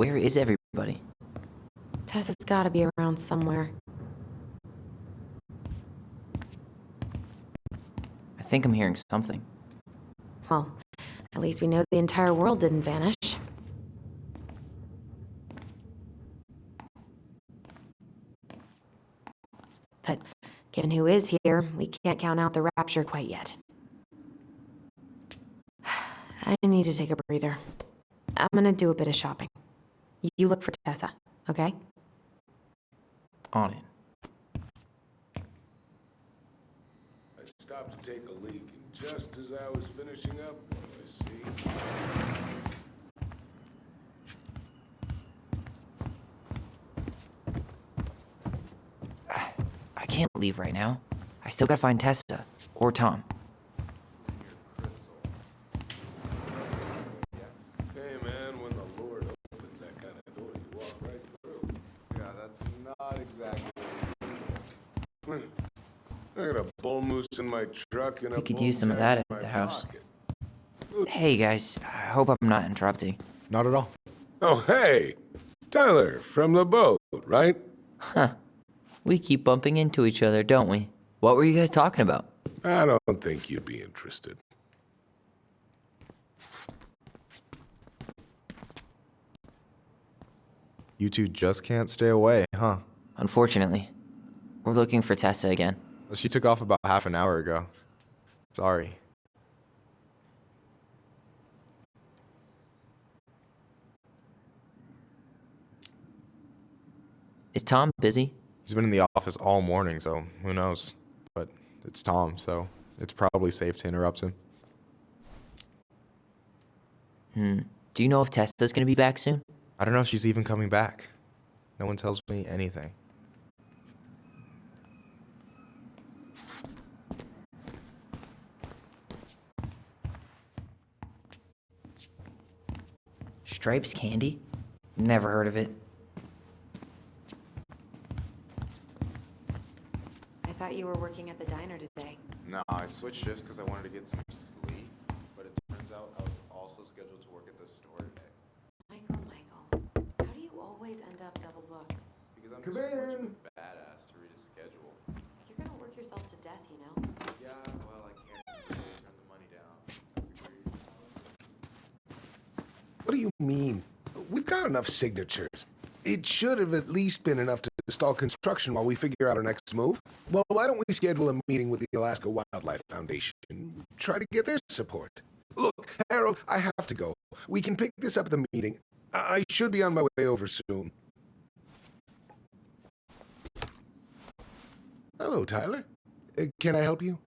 Where is everybody? Tessa's gotta be around somewhere. I think I'm hearing something. Well, at least we know the entire world didn't vanish. But given who is here, we can't count out the rapture quite yet. I need to take a breather. I'm gonna do a bit of shopping. You look for Tessa, okay? On it. I stopped to take a leak, and just as I was finishing up, I see... I can't leave right now. I still gotta find Tessa. Or Tom. Hey man, when the Lord opens that kind of door, you walk right through. Yeah, that's not exactly... I got a bull moose in my truck and a We could bull use some of tag that in at my the house. pocket. Hey guys, I hope I'm not interrupting. Not at all. Oh, hey! Tyler, from the boat, right? Huh. We keep bumping into each other, don't we? What were you guys talking about? I don't think you'd be interested. You two just can't stay away, huh? Unfortunately. We're looking for Tessa again. Well, she took off about half an hour ago. Sorry. Is Tom busy? He's been in the office all morning, so who knows? But it's Tom, so it's probably safe to interrupt him. Do you know if Tessa's gonna be back soon? I don't know if she's even coming back. No one tells me anything. Stripes Candy? Never heard of it. I thought you were working at the diner today. No, I switched shifts because I wanted to get some sleep, but it turns out I was also scheduled to work at the store today. Michael, how do you always end up double booked? Because I'm Come just too much of in. a badass to read a schedule. You're gonna work yourself to death, you know? Yeah, well, I can't really turn the money down. Disagree. What do you mean? We've got enough signatures. It should have at least been enough to stall construction while we figure out our next move. Well, why don't we schedule a meeting with the Alaska Wildlife Foundation? Try to get their support. Look, Harold, I have to go. We can pick this up at the meeting. I should be on my way over soon. Hello, Tyler. Can I help you?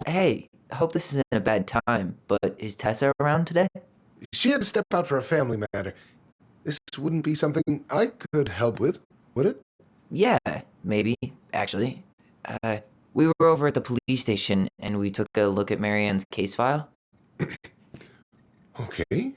Hey, I hope this isn't a bad time, but is Tessa around today? She had to step out for a family matter. This wouldn't be something I could help with, would it? Yeah, maybe, actually. We were over at the police station and we took a look at Marianne's case file. Okay.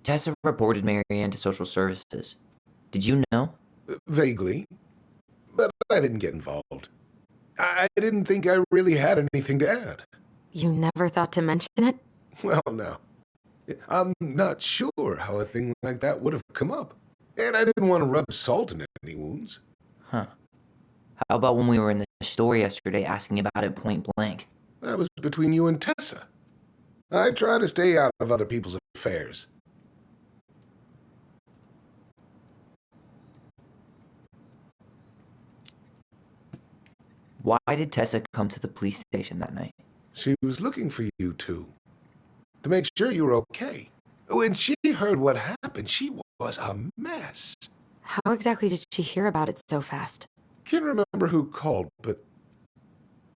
Tessa reported Marianne to social services. Did you know? Vaguely. But I didn't get involved. I didn't think I really had anything to add. You never thought to mention it? Well, no. I'm not sure how a thing like that would have come up. And I didn't want to rub salt in any wounds. Huh. How about when we were in the store yesterday asking about it point blank? That was between you and Tessa. I try to stay out of other people's affairs. Why did Tessa come to the police station that night? She was looking for you two. To make sure you were okay. When she heard what happened, she was a mess. How exactly did she hear about it so fast? Can't remember who called, but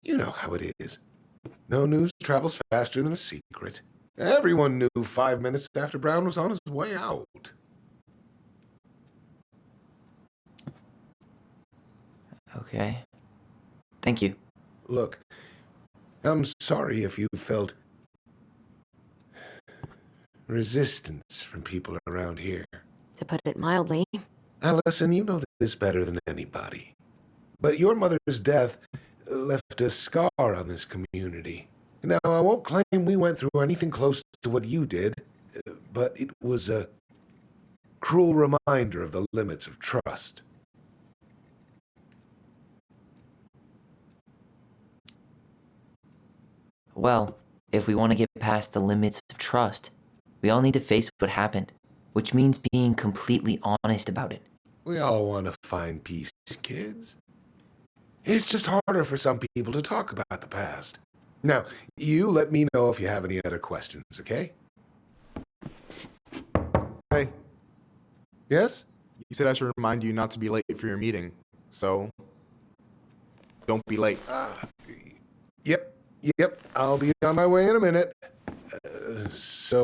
you know how it is. No news travels faster than a secret. Everyone knew 5 minutes after Brown was on his way out. Okay. Thank you. Look, I'm sorry if you felt resistance from people around here. To put it mildly. Allison, you know this better than anybody. But your mother's death left a scar on this community. Now, I won't claim we went through anything close to what you did, but it was a cruel reminder of the limits of trust. Well, if we want to get past the limits of trust, we all need to face what happened, which means being completely honest about it. We all want to find peace, kids. It's just harder for some people to talk about the past. Now, you let me know if you have any other questions, okay? Hey, Yes? you said I should remind you not to be late for your meeting, so don't be late. Yep, I'll be on my way in a minute. So,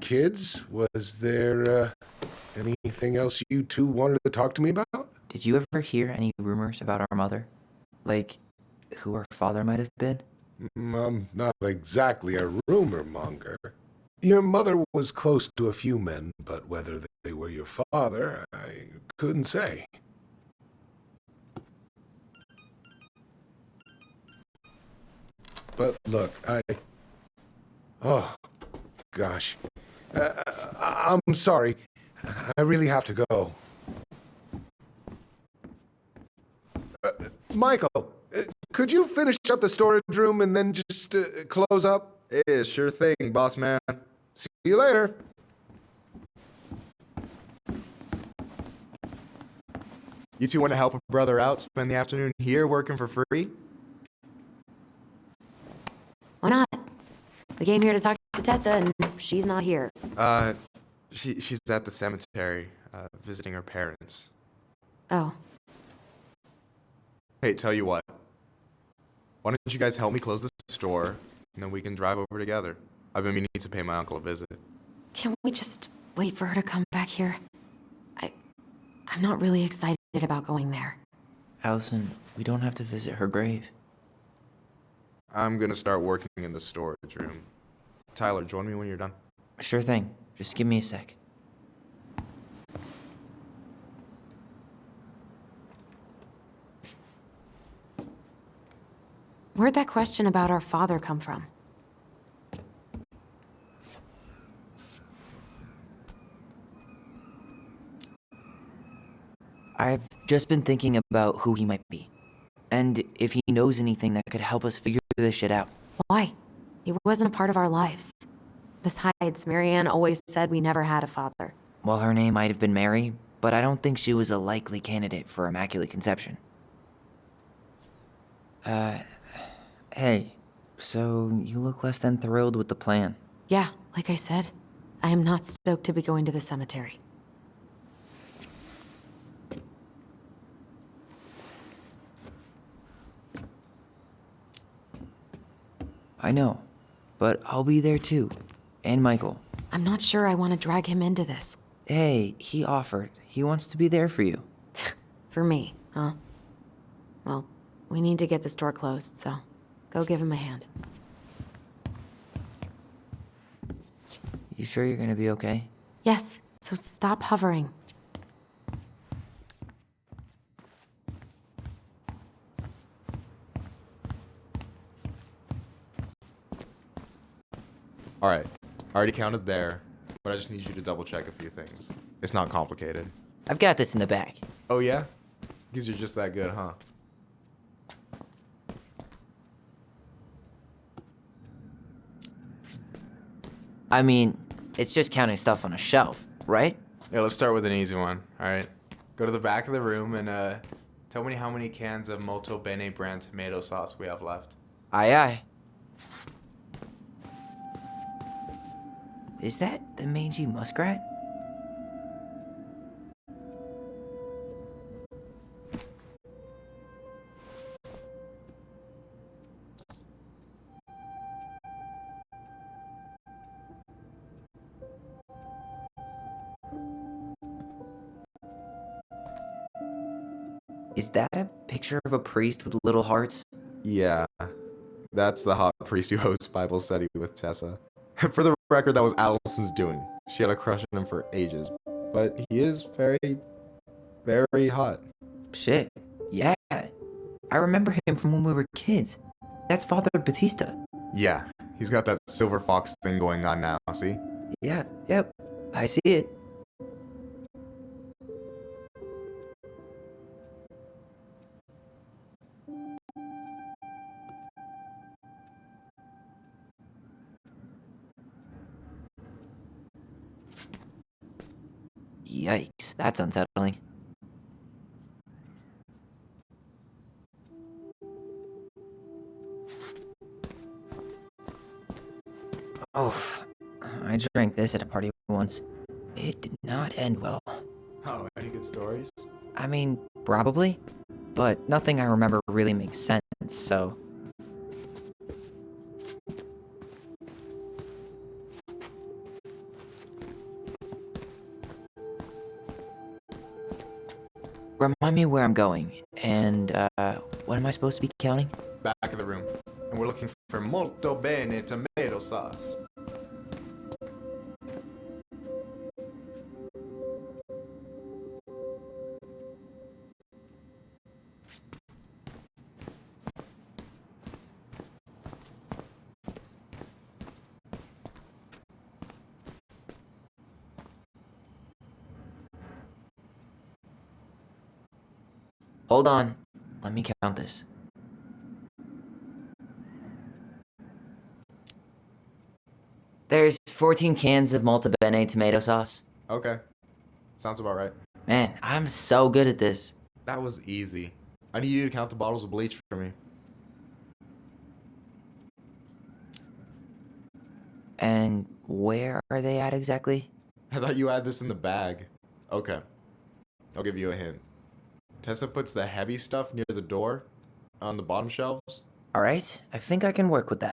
kids, was there anything else you two wanted to talk to me about? Did you ever hear any rumors about our mother? Like, who her father might have been? I'm not exactly a rumor monger. Your mother was close to a few men, but whether they were your father, I couldn't say. But look, oh, gosh. I'm sorry. I really have to go. Michael, could you finish up the storage room and then just close up? Yeah, sure thing, boss man. See you later. You two want to help a brother out, spend the afternoon here working for free? Why not? We came here to talk to Tessa, and she's not here. She's at the cemetery, visiting her parents. Oh, Hey, tell you what. Why don't you guys help me close the store, and then we can drive over together? I've been meaning to pay my uncle a visit. can't we just wait for her to come back here? I'm not really excited about going there. Allison, we don't have to visit her grave. I'm gonna start working in the storage room. Tyler, join me when you're done. Sure thing. Just give me a sec. Where'd that question about our father come from? I've just been thinking about who he might be. And if he knows anything that could help us figure this shit out. Why? He wasn't a part of our lives. Besides, Marianne always said we never had a father. Well, her name might have been Mary, but I don't think she was a likely candidate for Immaculate Conception. Hey, so you look less than thrilled with the plan. Yeah, like I said, I am not stoked to be going to the cemetery. I know, but I'll be there too. And Michael. I'm not sure I want to drag him into this. Hey, he offered. He wants to be there for you. For me, huh? Well, we need to get the store closed, so go give him a hand. You sure you're gonna be okay? Yes, so stop hovering. All right, I already counted there, but I just need you to double check a few things. It's not complicated. I've got this in the back. Oh yeah? Because you're just that good, huh? I mean, it's just counting stuff on a shelf, right? Yeah, let's start with an easy one, all right? Go to the back of the room and tell me how many cans of Molto Bene brand tomato sauce we have left. Aye aye. Is that the mangy muskrat? Is that a picture of a priest with little hearts? Yeah, that's the hot priest who hosts Bible study with Tessa. For the record, that was Allison's doing. She had a crush on him for ages, but he is very, very hot. Shit. Yeah. I remember him from when we were kids. That's Father Batista. Yeah, he's got that silver fox thing going on now, see? Yeah, yep. I see it. Yikes, that's unsettling. Oh, I drank this at a party once. It did not end well. Oh, any good stories? I mean, probably, but nothing I remember really makes sense, so. Remind me where I'm going, and, what am I supposed to be counting? Back of the room. And we're looking for molto bene tomato sauce. Hold on. Let me count this. There's 14 cans of Malta Bene tomato sauce. Okay, sounds about right. Man, I'm so good at this. That was easy. I need you to count the bottles of bleach for me. And where are they at exactly? I thought you had this in the bag. Okay, I'll give you a hint. Tessa puts the heavy stuff near the door on the bottom shelves. Alright, I think I can work with that.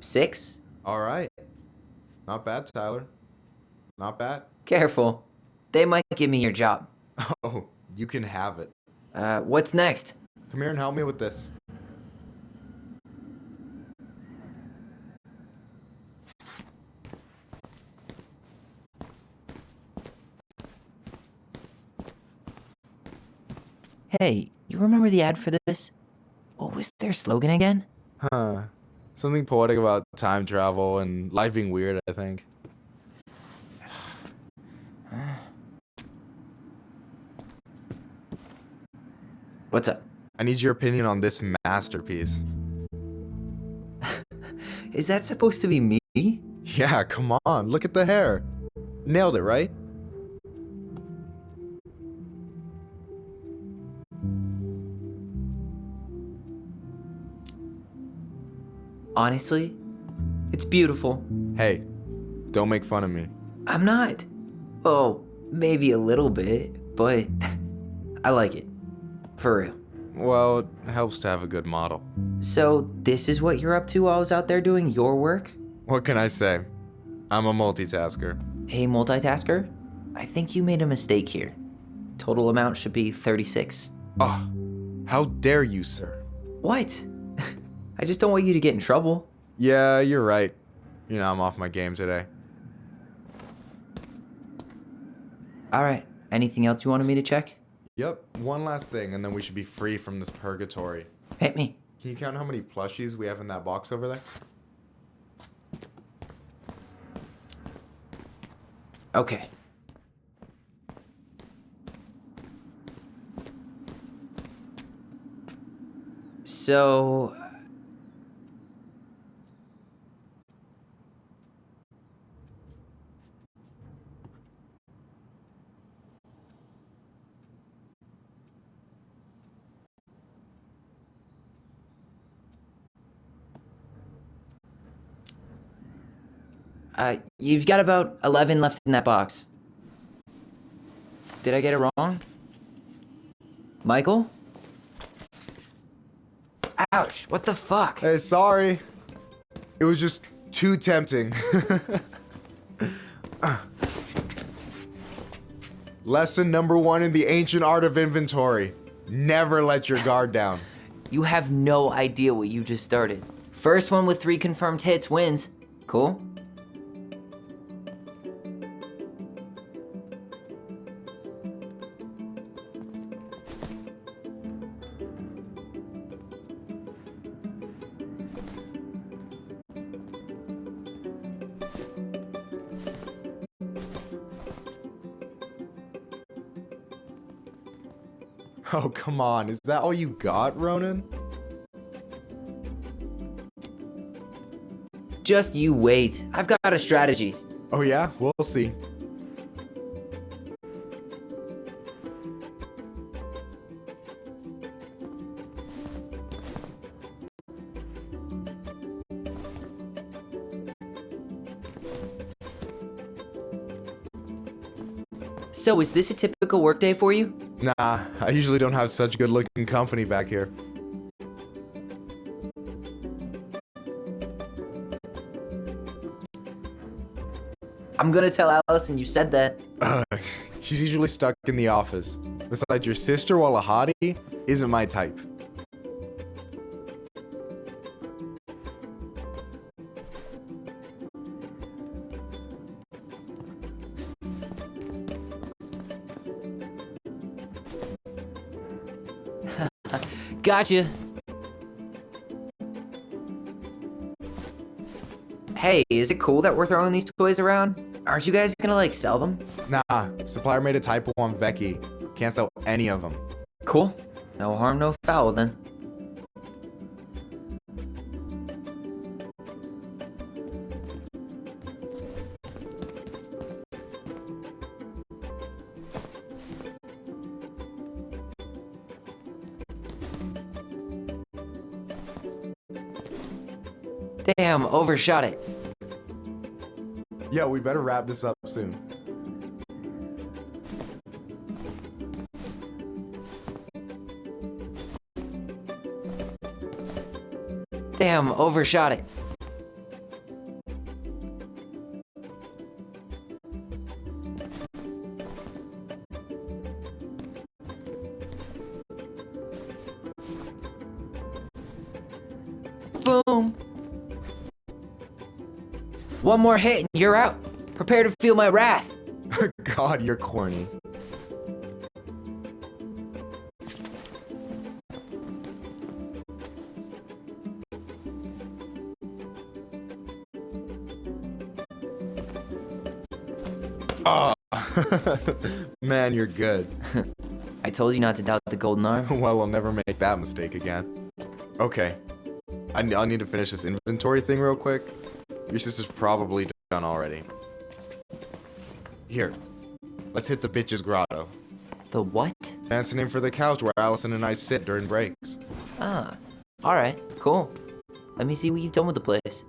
Six? All right. Not bad, Tyler. Not bad. Careful. They might give me your job. Oh, you can have it. What's next? Come here and help me with this. Hey, you remember the ad for this? What was their slogan again? Huh. Something poetic about time travel and life being weird, I think. What's up? I need your opinion on this masterpiece. Is that supposed to be me? Yeah, come on. Look at the hair. Nailed it, right? Honestly, it's beautiful. Hey, don't make fun of me. I'm not. Oh, maybe a little bit, but I like it. For real. Well, it helps to have a good model. So, this is what you're up to while I was out there doing your work? What can I say? I'm a multitasker. Hey, multitasker, I think you made a mistake here. Total amount should be 36. Oh, how dare you, sir? What? I just don't want you to get in trouble. Yeah, you're right. You know, I'm off my game today. Alright, anything else you wanted me to check? Yep, one last thing, and then we should be free from this purgatory. Hit me. Can you count how many plushies we have in that box over there? Okay. So, you've got about 11 left in that box. Did I get it wrong? Michael? Ouch, what the fuck? Hey, sorry. It was just too tempting. Lesson number 1 in the ancient art of inventory. Never let your guard down. You have no idea what you just started. First one with 3 confirmed hits wins. Cool? Oh, come on. Is that all you got, Ronan? Just you wait. I've got a strategy. Oh, yeah? We'll see. So, is this a typical workday for you? Nah, I usually don't have such good-looking company back here. I'm gonna tell Allison you said that. She's usually stuck in the office. Besides, your sister, Walahadi, isn't my type. Gotcha. Hey, is it cool that we're throwing these toys around? Aren't you guys gonna, like, sell them? Nah, supplier made a typo on Veki. Can't sell any of them. Cool. No harm, no foul, then. Damn, overshot it. Yeah, we better wrap this up soon. Damn, overshot it. Boom. One more hit and you're out. Prepare to feel my wrath. God, you're corny. Oh. Man, you're good. I told you not to doubt the golden arm. Well, I'll never make that mistake again. Okay. I'll need to finish this inventory thing real quick. Your sister's probably done already. Here. Let's hit the bitch's grotto. The what? Fancy name for the couch where Allison and I sit during breaks. Ah, alright, cool. Let me see what you've done with the place.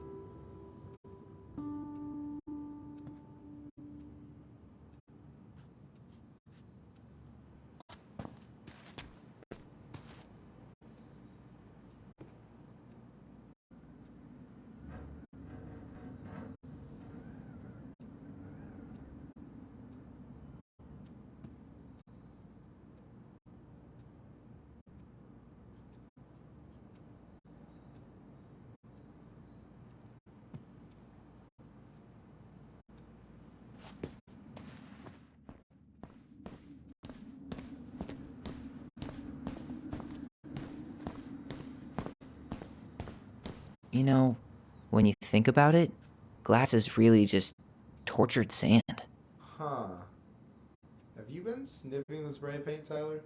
You know, when you think about it, glass is really just tortured sand. Huh. Have you been sniffing the spray paint, Tyler?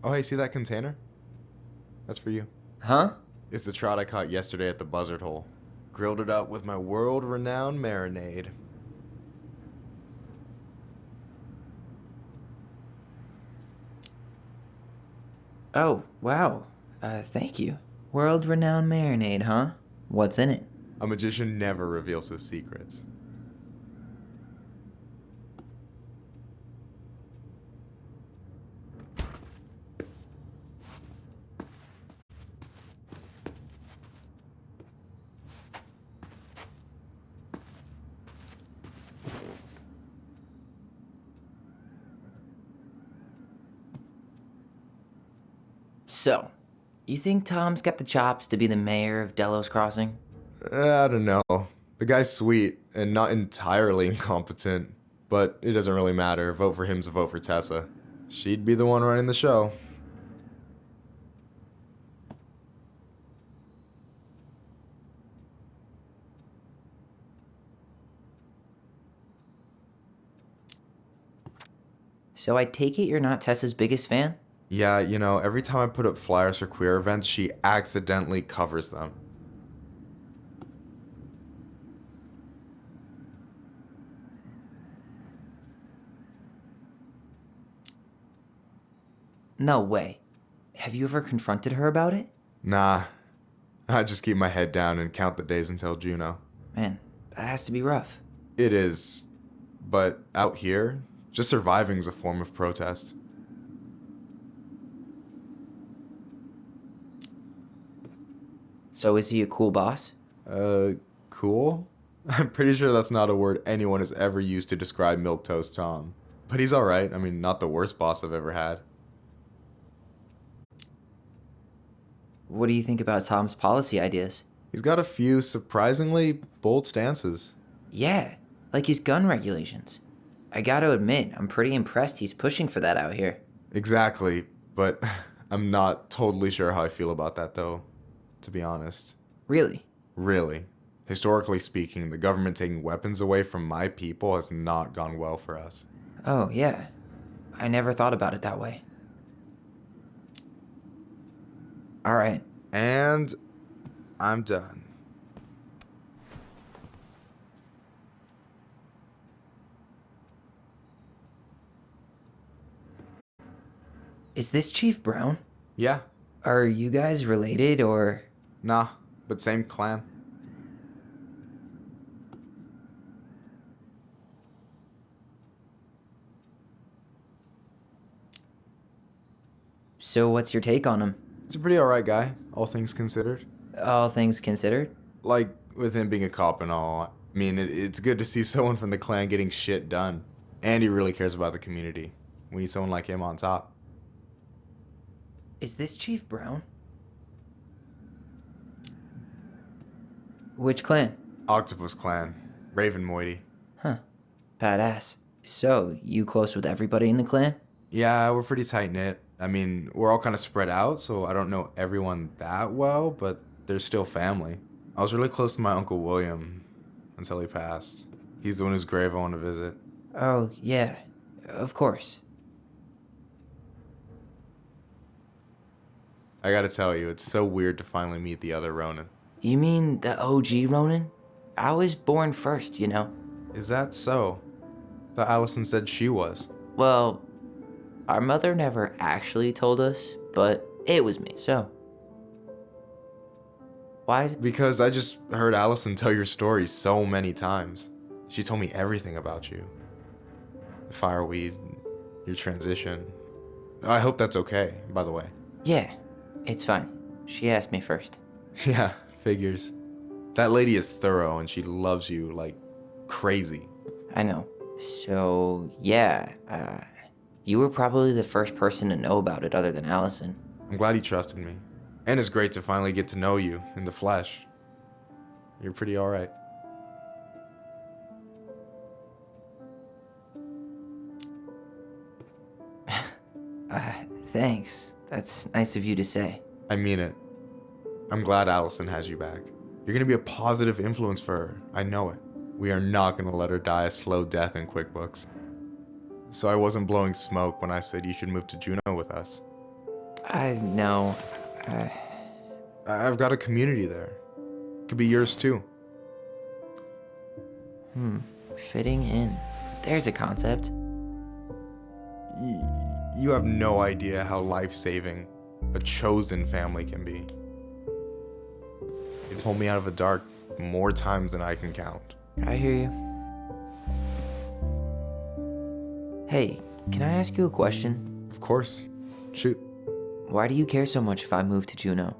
Oh, hey, see that container? That's for you. Huh? It's the trout I caught yesterday at the buzzard hole. Grilled it up with my world-renowned marinade. Oh, wow. Thank you. World renowned marinade, huh? What's in it? A magician never reveals his secrets. So, you think Tom's got the chops to be the mayor of Delos Crossing? I don't know. The guy's sweet and not entirely incompetent, but it doesn't really matter. Vote for him to vote for Tessa. She'd be the one running the show. So I take it you're not Tessa's biggest fan? Yeah, you know, every time I put up flyers for queer events, she accidentally covers them. No way. Have you ever confronted her about it? Nah, I just keep my head down and count the days until Juno. Man, that has to be rough. It is, but out here, just surviving is a form of protest. So is he a cool boss? Cool? I'm pretty sure that's not a word anyone has ever used to describe Milquetoast Tom. But he's alright, I mean, not the worst boss I've ever had. What do you think about Tom's policy ideas? He's got a few surprisingly bold stances. Yeah, like his gun regulations. I gotta admit, I'm pretty impressed he's pushing for that out here. Exactly, but I'm not totally sure how I feel about that though, to be honest. Really? Really. Historically speaking, the government taking weapons away from my people has not gone well for us. Oh, yeah. I never thought about it that way. Alright. And I'm done. Is this Chief Brown? Yeah, Are you guys related or... nah, but same clan. So what's your take on him? He's a pretty alright guy, all things considered. All things considered? Like, with him being a cop and all, I mean, it's good to see someone from the clan getting shit done. And he really cares about the community. We need someone like him on top. Is this Chief Brown? Which clan? Octopus Clan. Raven Moiety. Huh. Badass. So, you close with everybody in the clan? Yeah, we're pretty tight-knit. I mean, we're all kind of spread out, so I don't know everyone that well, but they're still family. I was really close to my Uncle William until he passed. He's the one whose grave I want to visit. Oh, yeah. Of course. I gotta tell you, it's so weird to finally meet the other Ronin. You mean the OG Ronin? I was born first, you know? Is that so? Thought Allison said she was. Well, our mother never actually told us, but it was me, so. Why is it? Because I just heard Allison tell your story so many times. She told me everything about you. The fireweed, your transition. I hope that's okay, by the way. Yeah, it's fine. She asked me first. Yeah, figures. That lady is thorough and she loves you like crazy. I know. So, yeah, you were probably the first person to know about it other than Allison. I'm glad he trusted me. And it's great to finally get to know you in the flesh. You're pretty alright. Thanks. That's nice of you to say. I mean it. I'm glad Allison has you back. You're gonna be a positive influence for her. I know it. We are not gonna let her die a slow death in QuickBooks. So I wasn't blowing smoke when I said you should move to Juneau with us. I know. I've got a community there. Could be yours too. Fitting in. There's a concept. You have no idea how life-saving a chosen family can be. It pulled me out of the dark more times than I can count. I hear you. Hey, can I ask you a question? Of course. Shoot. Why do you care so much if I move to Juneau?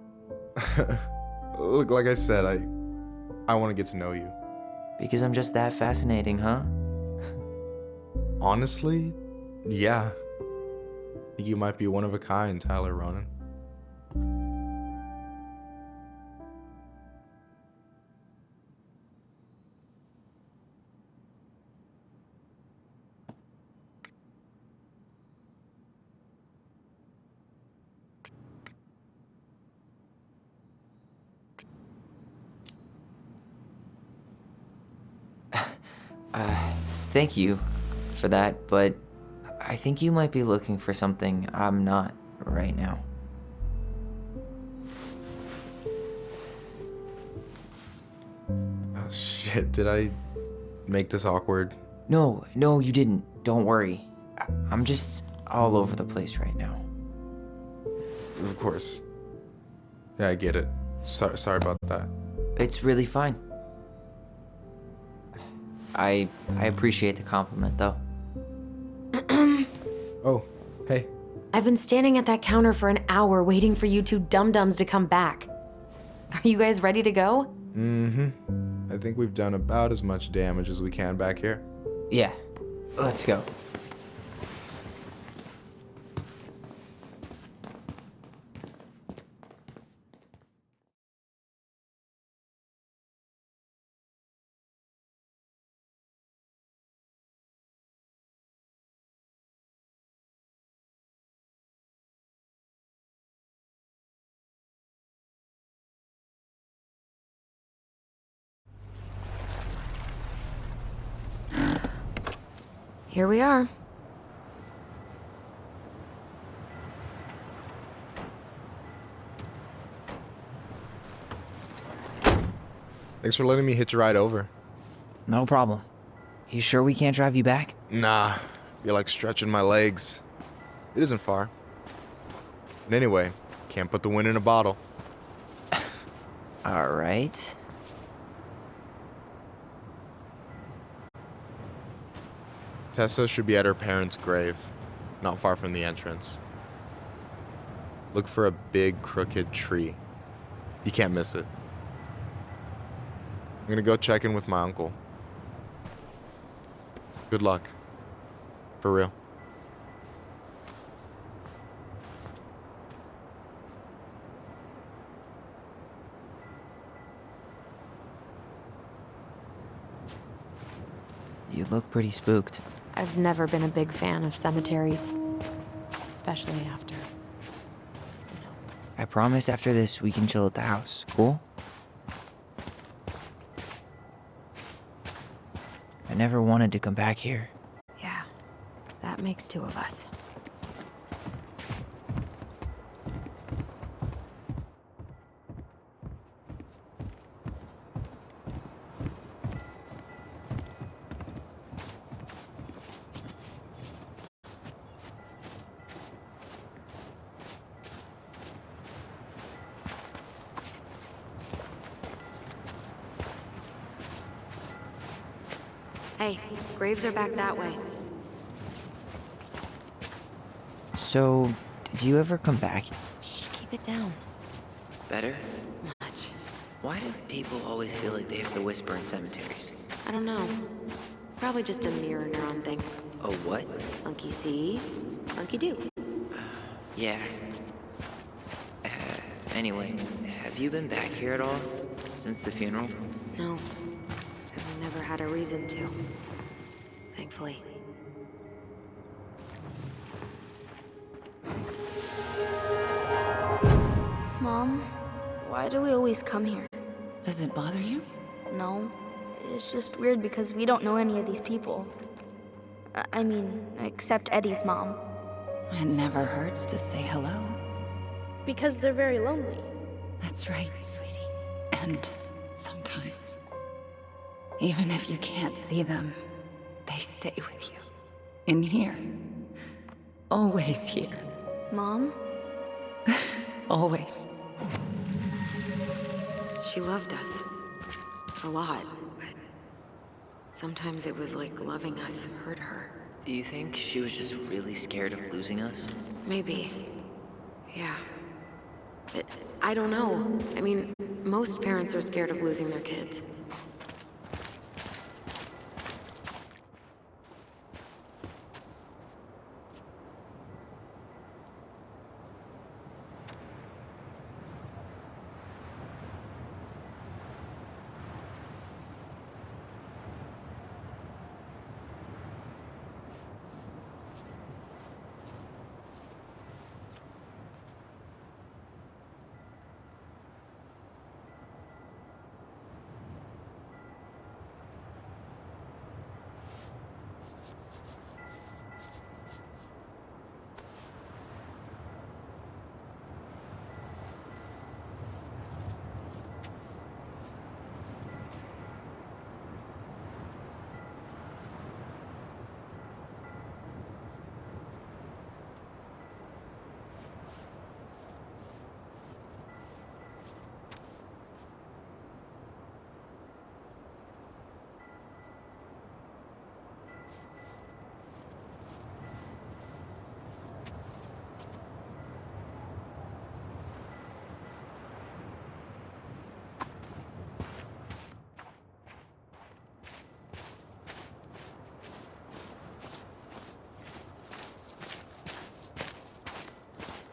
Look, like I said, I want to get to know you. Because I'm just that fascinating, huh? Honestly, yeah. I think you might be one of a kind, Tyler Ronan. Thank you for that, but I think you might be looking for something I'm not right now. Oh shit, did I make this awkward? No, you didn't. Don't worry. I'm just all over the place right now. Of course. Yeah, I get it. Sorry about that. It's really fine. I appreciate the compliment, though. Oh, hey. I've been standing at that counter for an hour waiting for you two dum-dums to come back. Are you guys ready to go? I think we've done about as much damage as we can back here. Yeah, let's go. Here we are. Thanks for letting me hitch a ride over. No problem. You sure we can't drive you back? Nah, you're like stretching my legs. It isn't far. And anyway, can't put the wind in a bottle. All right. Tessa should be at her parents' grave, not far from the entrance. Look for a big crooked tree. You can't miss it. I'm gonna go check in with my uncle. Good luck. For real. You look pretty spooked. I've never been a big fan of cemeteries, especially after. I promise after this we can chill at the house. Cool? I never wanted to come back here. Yeah, that makes two of us. Hey, graves are back that way. So, did you ever come back? Shh, keep it down. Better? Much. Why do people always feel like they have to whisper in cemeteries? I don't know. Probably just a mirror neuron thing. Oh, what? Monkey see, monkey do. Yeah. Anyway, have you been back here at all? Since the funeral? No. I've never had a reason to. Thankfully. Mom, why do we always come here? Does it bother you? No. It's just weird because we don't know any of these people. I mean, except Eddie's mom. It never hurts to say hello. Because they're very lonely. That's right, sweetie. And sometimes, even if you can't see them, they stay with you. In here. Always here. Mom? Always. She loved us. A lot, but sometimes it was like loving us hurt her. Do you think she was just really scared of losing us? Maybe. Yeah. But I don't know. I mean, most parents are scared of losing their kids.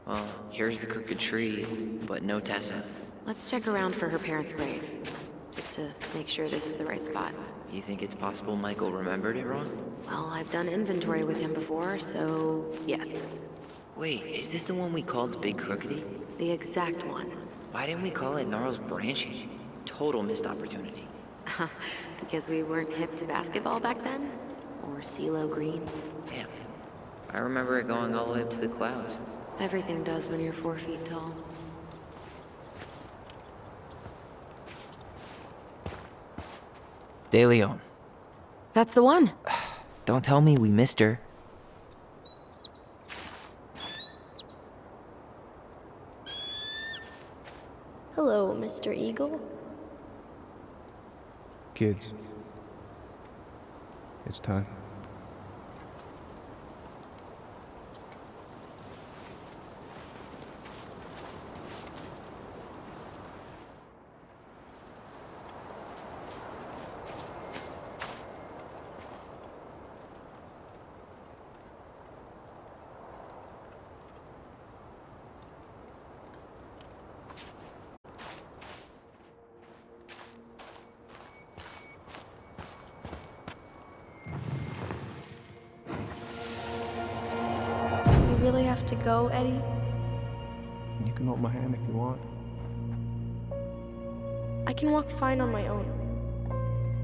Well, here's the crooked tree, but no Tessa. Let's check around for her parents' grave, just to make sure this is the right spot. You think it's possible Michael remembered it wrong? Well, I've done inventory with him before, so yes. Wait, is this the one we called Big Crookedy? The exact one. Why didn't we call it Gnarls Branching? Total missed opportunity. Because we weren't hip to basketball back then? Or CeeLo Green? Damn. I remember it going all the way up to the clouds. Everything does when you're 4 feet tall. De Leon. That's the one! Don't tell me we missed her. Hello, Mr. Eagle. Kids, it's time. Do we really have to go, Eddie? You can hold my hand if you want. I can walk fine on my own.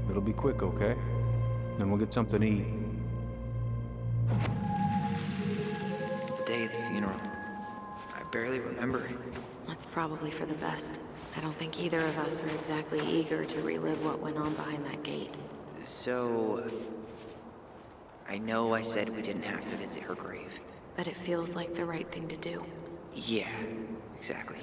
It'll be quick, okay? Then we'll get something to eat. The day of the funeral. I barely remember it. That's probably for the best. I don't think either of us are exactly eager to relive what went on behind that gate. So... I know I said we didn't have to visit her grave. But it feels like the right thing to do. Yeah, exactly.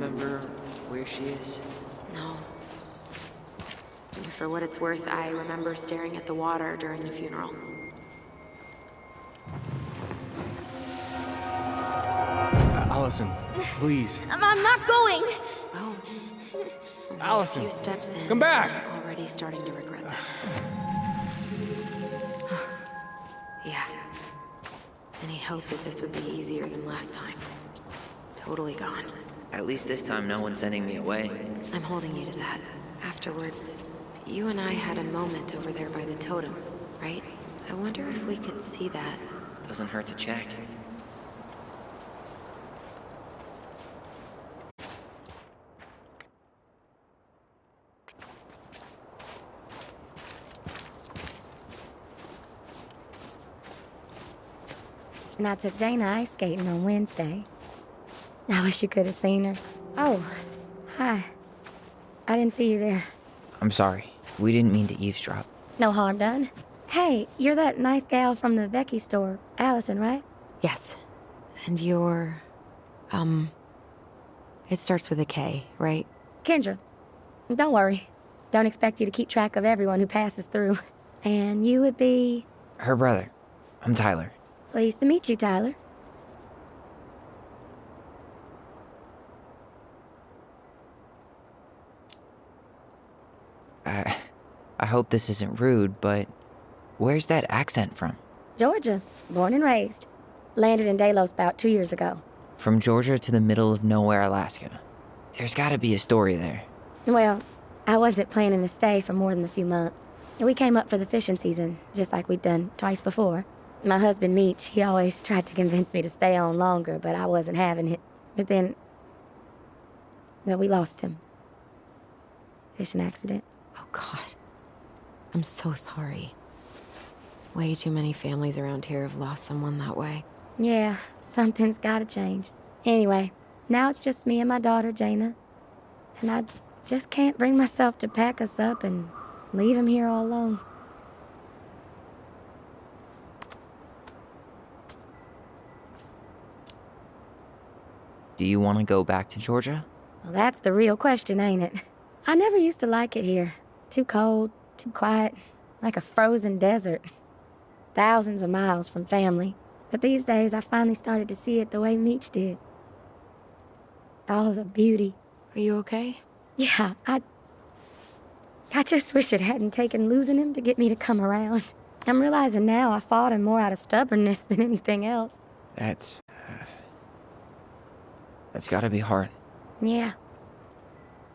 remember where she is? No. And for what it's worth, I remember staring at the water during the funeral. Allison, please. I'm not going! Well, only Allison, a few steps in. come back! I'm already starting to regret this. Yeah. Any hope that this would be easier than last time? Totally gone. At least this time no one's sending me away. I'm holding you to that. Afterwards, you and I had a moment over there by the totem, right? I wonder if we could see that. Doesn't hurt to check. And I took Dana ice skating on Wednesday. I wish you could have seen her. Oh, hi. I didn't see you there. I'm sorry. We didn't mean to eavesdrop. No harm done. Hey, you're that nice gal from the Becky store, Allison, right? Yes. And you're... It starts with a K, right? Kendra. Don't worry. Don't expect you to keep track of everyone who passes through. And you would be... Her brother. I'm Tyler. Pleased to meet you, Tyler. I hope this isn't rude, but where's that accent from? Georgia. Born and raised. Landed in Delos about 2 years ago. From Georgia to the middle of nowhere, Alaska. There's gotta be a story there. Well, I wasn't planning to stay for more than a few months. And we came up for the fishing season, just like we'd done twice before. My husband, Meech, he always tried to convince me to stay on longer, but I wasn't having it. But then... well, we lost him. Fishing accident. Oh, God. I'm so sorry. Way too many families around here have lost someone that way. Yeah, something's gotta change. Anyway, now it's just me and my daughter, Jaina. And I just can't bring myself to pack us up and leave him here all alone. Do you want to go back to Georgia? Well, that's the real question, ain't it? I never used to like it here. Too cold, too quiet, like a frozen desert. Thousands of miles from family. But these days, I finally started to see it the way Meech did. All the beauty. Are you okay? Yeah, I just wish it hadn't taken losing him to get me to come around. I'm realizing now I fought him more out of stubbornness than anything else. That's gotta be hard. Yeah.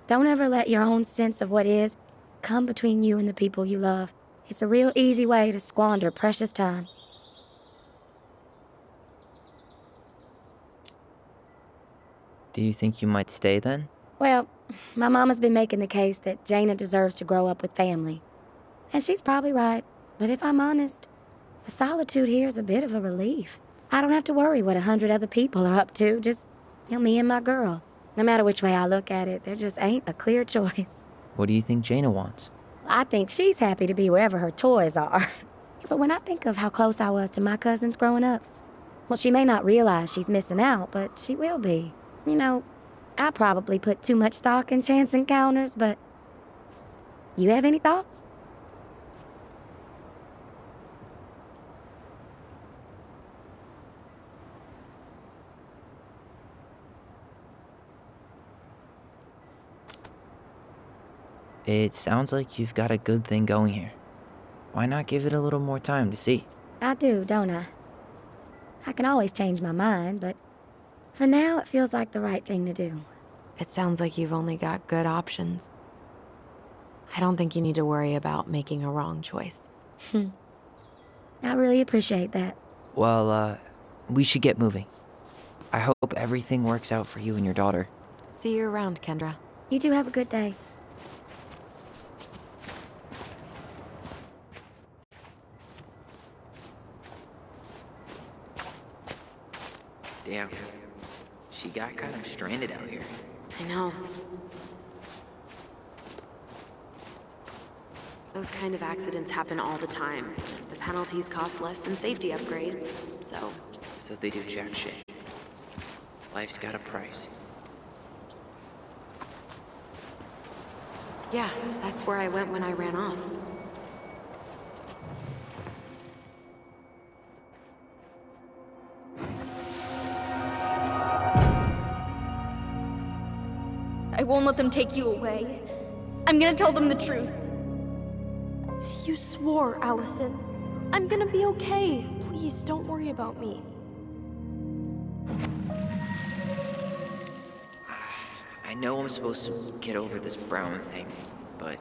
Don't ever let your own sense of what is come between you and the people you love. It's a real easy way to squander precious time. Do you think you might stay then? Well, my mama's been making the case that Jaina deserves to grow up with family. And she's probably right. But if I'm honest, the solitude here is a bit of a relief. I don't have to worry what 100 other people are up to, just, me and my girl. No matter which way I look at it, there just ain't a clear choice. What do you think Jaina wants? I think she's happy to be wherever her toys are. But when I think of how close I was to my cousins growing up, well, she may not realize she's missing out, but she will be. I probably put too much stock in chance encounters, but... You have any thoughts? It sounds like you've got a good thing going here. Why not give it a little more time to see? I do, don't I? I can always change my mind, but for now it feels like the right thing to do. It sounds like you've only got good options. I don't think you need to worry about making a wrong choice. I really appreciate that. Well, we should get moving. I hope everything works out for you and your daughter. See you around, Kendra. You two have a good day. Damn. She got kind of stranded out here. I know. Those kind of accidents happen all the time. The penalties cost less than safety upgrades, so... So they do jack shit. Life's got a price. Yeah, that's where I went when I ran off. I won't let them take you away. I'm gonna tell them the truth. You swore, Allison. I'm gonna be okay. Please, don't worry about me. I know I'm supposed to get over this Brown thing, but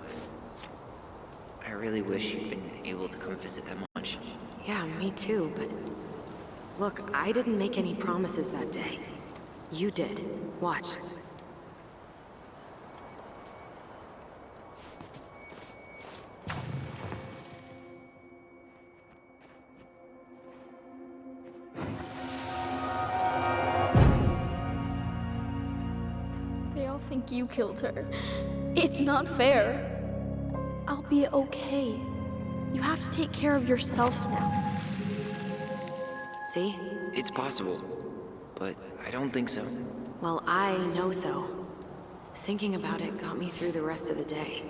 I really wish you'd been able to come visit that much. Yeah, me too, but... Look, I didn't make any promises that day. You did. Watch. They all think you killed her. It's not fair. I'll be okay. You have to take care of yourself now. See? It's possible, but I don't think so. Well, I know so. Thinking about it got me through the rest of the day.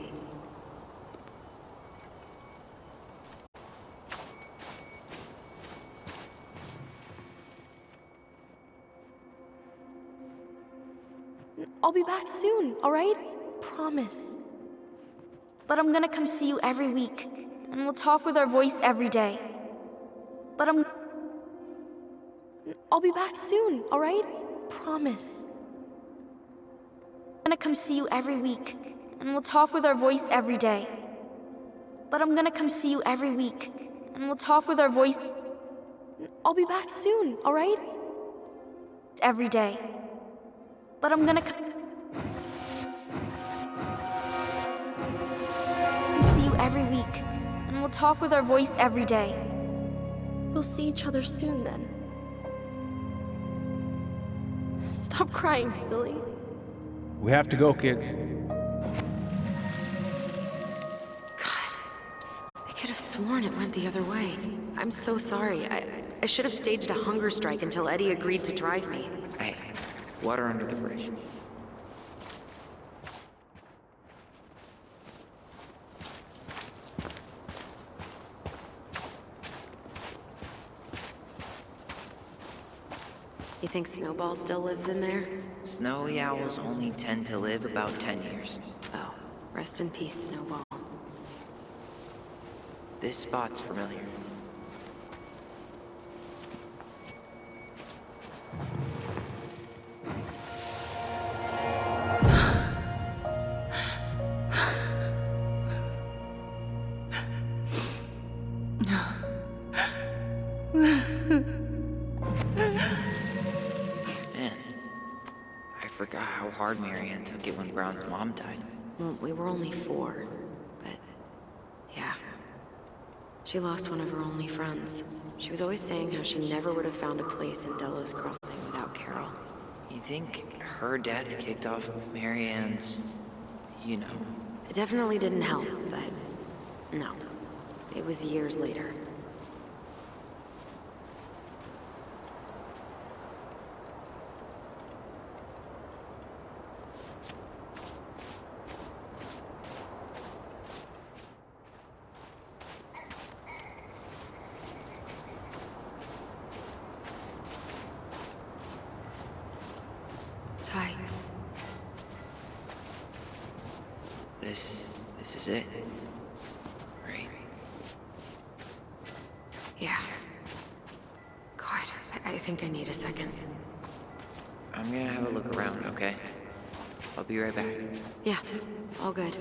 I'll be back soon, alright? Promise. But I'm gonna come see you every week, and we'll talk with our voice every day. But I'll be back soon, alright? Promise. I'm gonna come see you every week, and we'll talk with our voice every day. But I'm gonna come see you every week, and we'll talk with our voice I'll be back soon, alright? every day. But I'm gonna come see you every week, and we'll talk with our voice every day. We'll see each other soon then. Stop crying, silly. We have to go, kids. God, I could have sworn it went the other way. I'm so sorry. I should have staged a hunger strike until Eddie agreed to drive me. Hey, water under the bridge. You think Snowball still lives in there? Snowy owls only tend to live about 10 years. Oh, rest in peace, Snowball. This spot's familiar. Man, I forgot how hard Marianne took it when Brown's mom died. Well, we were only 4, but yeah. She lost one of her only friends. She was always saying how she never would have found a place in Delos Crossing without Carol. You think her death kicked off Marianne's, you know? It definitely didn't help, but no. It was years later. Ty, This is it. Right? yeah. God, I think I need a second. I'm gonna have a look around, okay? I'll be right back. Yeah, all good.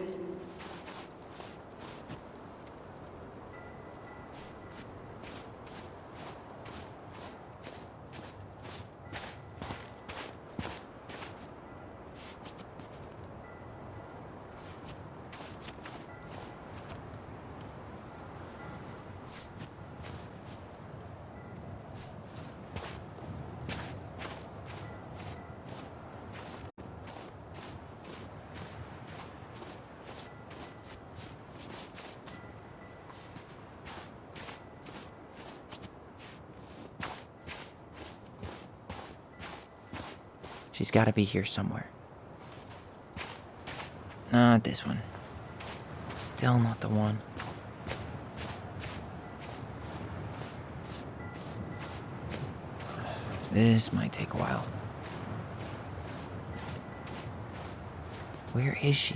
She's gotta be here somewhere. Not this one. Still not the one. This might take a while. Where is she?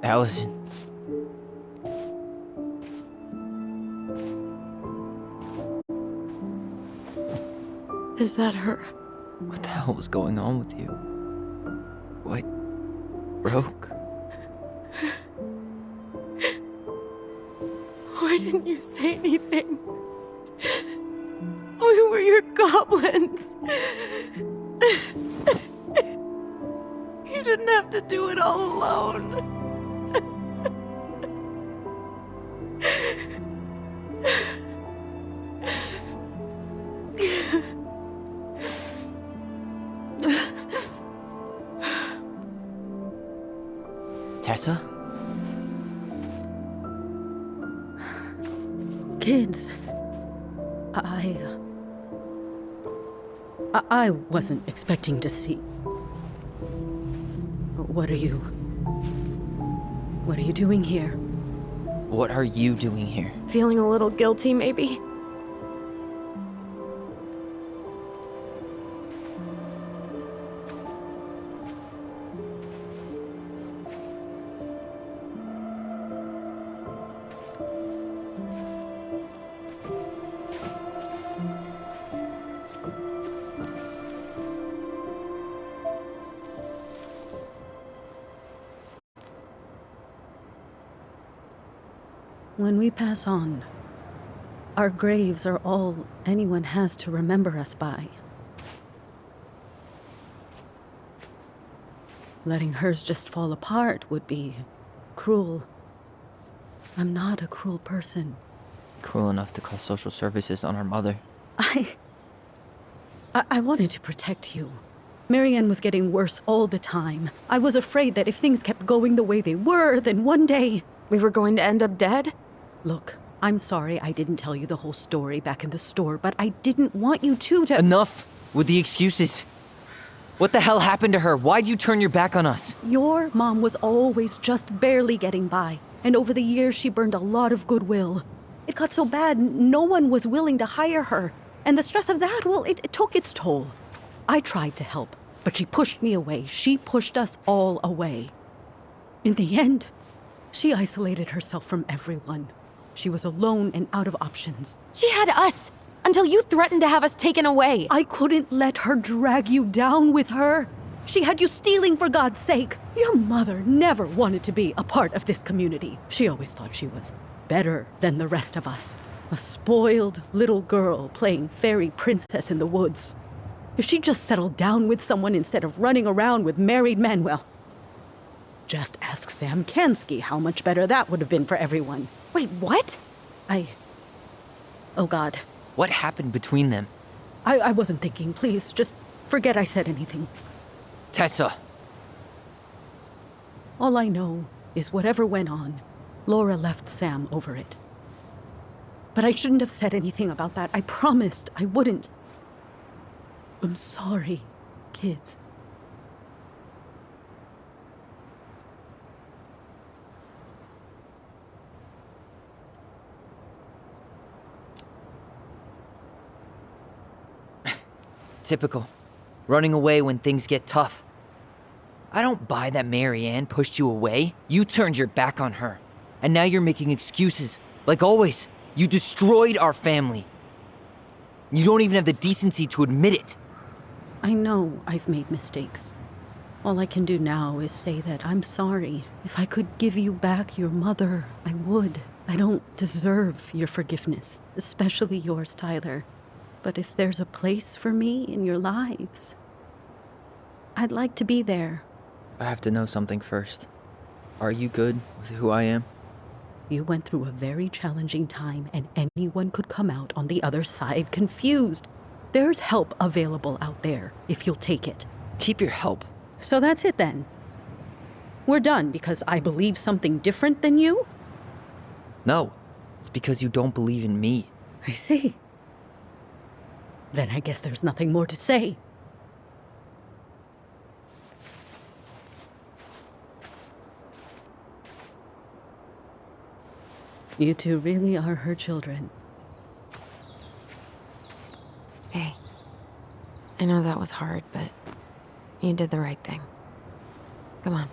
Allison. Is that her? What the hell was going on with you? What broke? Why didn't you say anything? We were your goblins. You didn't have to do it all alone. Tessa? Kids, I wasn't expecting to see. What are you doing here? What are you doing here? Feeling a little guilty, maybe? When we pass on, our graves are all anyone has to remember us by. Letting hers just fall apart would be cruel. I'm not a cruel person. Cruel enough to call social services on our mother. I wanted to protect you. Marianne was getting worse all the time. I was afraid that if things kept going the way they were, then one day... We were going to end up dead? Look, I'm sorry I didn't tell you the whole story back in the store, but I didn't want you to... Enough with the excuses. What the hell happened to her? Why'd you turn your back on us? Your mom was always just barely getting by, and over the years she burned a lot of goodwill. It got so bad, no one was willing to hire her, and the stress of that, well, it took its toll. I tried to help, but she pushed me away. She pushed us all away. In the end, she isolated herself from everyone. She was alone and out of options. She had us! Until you threatened to have us taken away! I couldn't let her drag you down with her. She had you stealing for God's sake. Your mother never wanted to be a part of this community. She always thought she was better than the rest of us. A spoiled little girl playing fairy princess in the woods. If she just settled down with someone instead of running around with married men, well, just ask Sam Kansky how much better that would have been for everyone. Wait, what? Oh God. What happened between them? I wasn't thinking. Please, just forget I said anything. Tessa! All I know is whatever went on, Laura left Sam over it. But I shouldn't have said anything about that. I promised I wouldn't. I'm sorry, kids. Typical. Running away when things get tough. I don't buy that Marianne pushed you away. You turned your back on her. And now you're making excuses. Like always, you destroyed our family. You don't even have the decency to admit it. I know I've made mistakes. All I can do now is say that I'm sorry. If I could give you back your mother, I would. I don't deserve your forgiveness, especially yours, Tyler. But if there's a place for me in your lives, I'd like to be there. I have to know something first. Are you good with who I am? You went through a very challenging time, and anyone could come out on the other side confused. There's help available out there if you'll take it. Keep your help. So that's it then. We're done because I believe something different than you? No, it's because you don't believe in me. I see. Then I guess there's nothing more to say. You two really are her children. Hey, I know that was hard, but you did the right thing. Come on.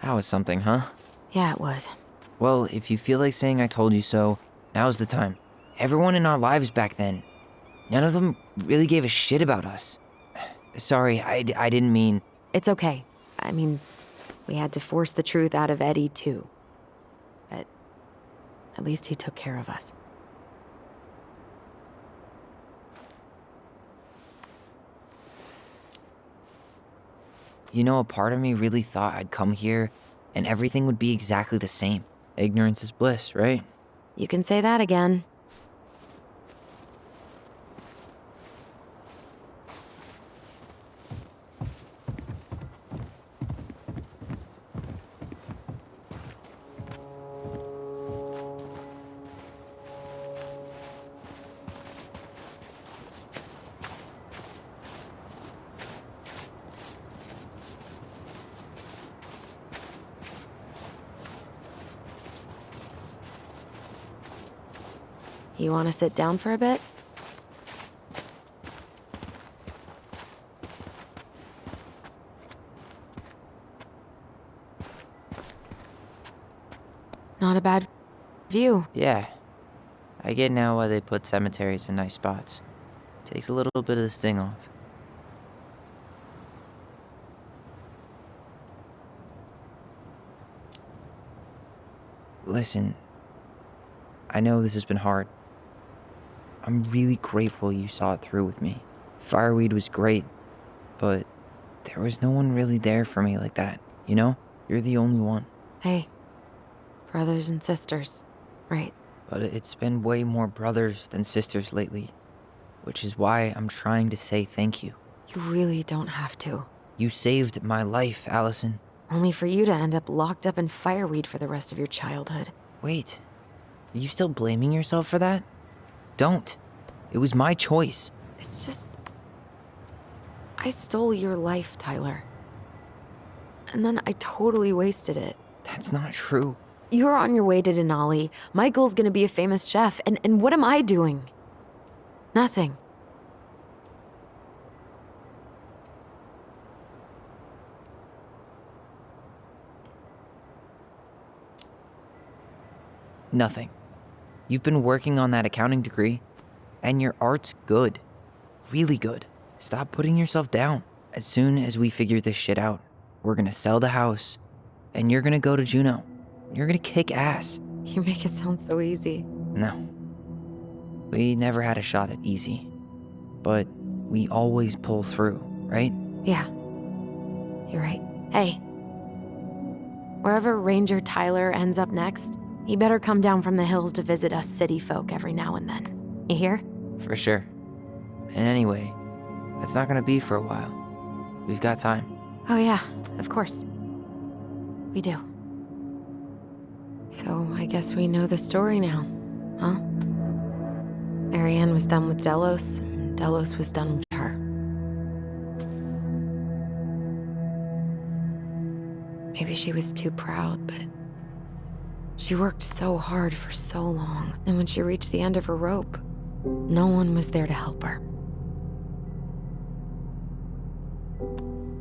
That was something, huh? Yeah, it was. Well, if you feel like saying I told you so, now's the time. Everyone in our lives back then, none of them really gave a shit about us. Sorry, I didn't mean... It's okay. I mean, we had to force the truth out of Eddie, too. But at least he took care of us. You know, a part of me really thought I'd come here and everything would be exactly the same. Ignorance is bliss, right? You can say that again. You want to sit down for a bit? Not a bad view. Yeah. I get now why they put cemeteries in nice spots. Takes a little bit of the sting off. Listen, I know this has been hard. I'm really grateful you saw it through with me. Fireweed was great, but there was no one really there for me like that, you know? You're the only one. Hey, brothers and sisters, right? But it's been way more brothers than sisters lately, which is why I'm trying to say thank you. You really don't have to. You saved my life, Allison. Only for you to end up locked up in fireweed for the rest of your childhood. Wait, are you still blaming yourself for that? Don't. It was my choice. It's just... I stole your life, Tyler. And then I totally wasted it. That's not true. You're on your way to Denali. Michael's gonna be a famous chef, and what am I doing? Nothing. Nothing. You've been working on that accounting degree, and your art's good. Really good. Stop putting yourself down. As soon as we figure this shit out, we're gonna sell the house, and you're gonna go to Juneau. You're gonna kick ass. You make it sound so easy. No. We never had a shot at easy. But we always pull through, right? Yeah. You're right. Hey. Wherever Ranger Tyler ends up next, he better come down from the hills to visit us city folk every now and then. You hear? For sure. And anyway, that's not gonna be for a while. We've got time. Oh yeah, of course. We do. So I guess we know the story now, huh? Marianne was done with Delos, and Delos was done with her. Maybe she was too proud, but she worked so hard for so long, and when she reached the end of her rope, no one was there to help her.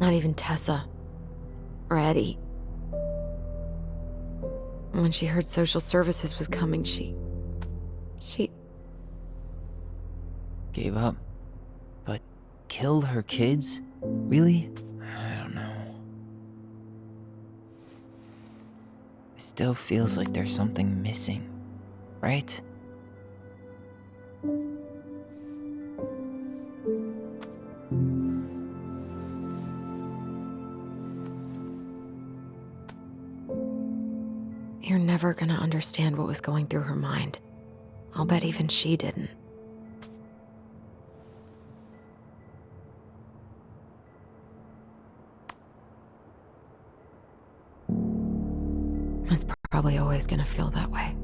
Not even Tessa or Eddie. When she heard social services was coming, she Gave up. But killed her kids? Really? I don't know. It still feels like there's something missing, right? never gonna understand what was going through her mind. I'll bet even she didn't. It's probably always gonna feel that way.